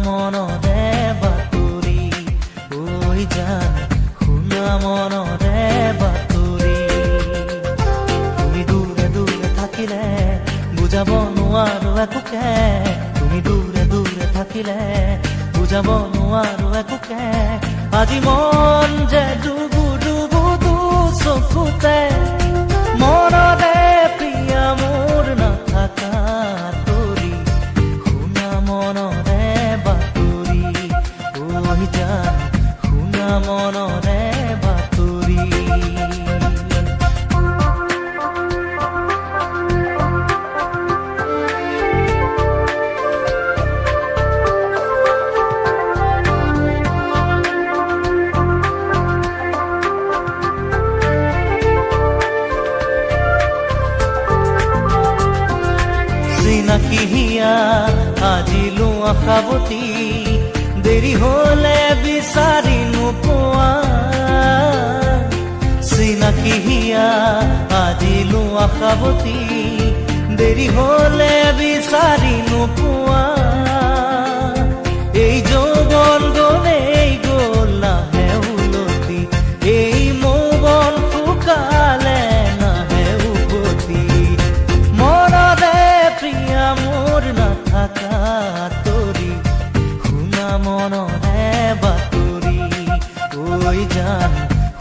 মনৰে বাতৰি ঐ জান শুনা মনৰে বাতৰি তুমি দূৰে দূৰে থাকিলে বুজাব নোৱাৰো একোকে তুমি দূৰে দূৰে থাকিলে বুজাব নোৱাৰো একোকে আজি মন যে ডুবু ডুবু দু চকুতে মনৰে প্ৰিয়া মোৰ নাথাকা তৰি শুনা মনৰে বাতৰি ঐ জান শুনা মনৰে বাতৰি চিনাকি হিয়া আজিলো আশাবতী দেৰি হলে বিচাৰি নোপোৱা চিনাকি হিয়া আজিলো আশাবতী দেৰি হলে বিচাৰি নোপোৱা এই যৌৱন গলেই গল নাহে উলটি এই মৌবন শুকালে নাহে উভতি মনৰে প্ৰিয়া মোৰ নাথাকা তৰি শুনা মনৰে বাতৰি ঐ জান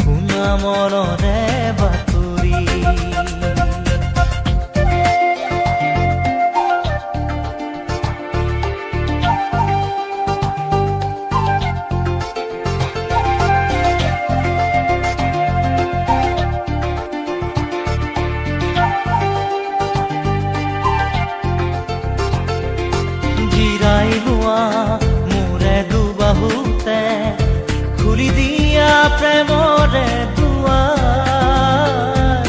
শুনা মনৰে বাতৰি জিৰাই লোৱা মোৰে দুবাহুতে খুলি দিয়া প্ৰেমৰে দুৱাৰ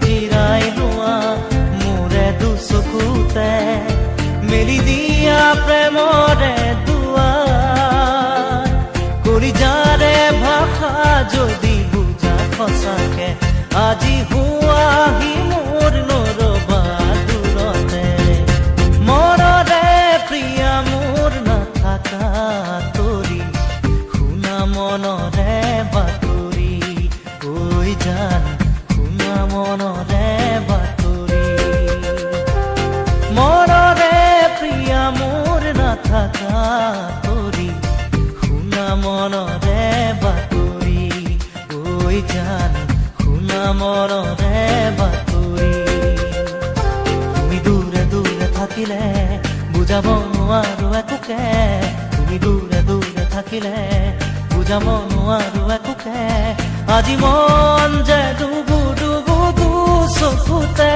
জিৰাই লোৱা মোৰে দুচকুতে মেলি দিয়া প্ৰেমৰে দুৱাৰ কলিজাৰে ভাষা যদি বুজা সঁচাকে আজি হুৱাহি মোৰ নৰবা দূৰতে মনৰে প্ৰিয়া মোৰ নাথাকা তৰি শুনা মনৰে বাতৰি ঐ জান শুনা মনৰে বাতৰি মনৰে প্ৰিয়া মোৰ নাথাকা তৰি শুনা মনৰে বাতৰি ঐ জান শুনা মনৰে বাতৰি তুমি দূৰে দূৰে থাকিলে বুজাব নোৱাৰো একোকে তুমি দূৰে দূৰে থাকিলে বুজাব নোৱাৰো একোকে আজি মন যে ডুবু ডুবু দু চকুতে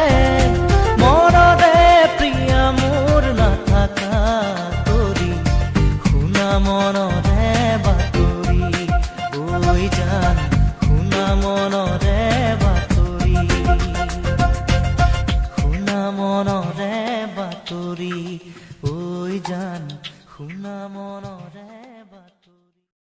মনৰে প্ৰিয়া মোৰ নাথাকা তৰি শুনা মনৰে বাতৰি ঐ জান শুনা মনৰে বাতৰি শুনা মনৰে বাতৰি ঐ জান শুনা মনৰে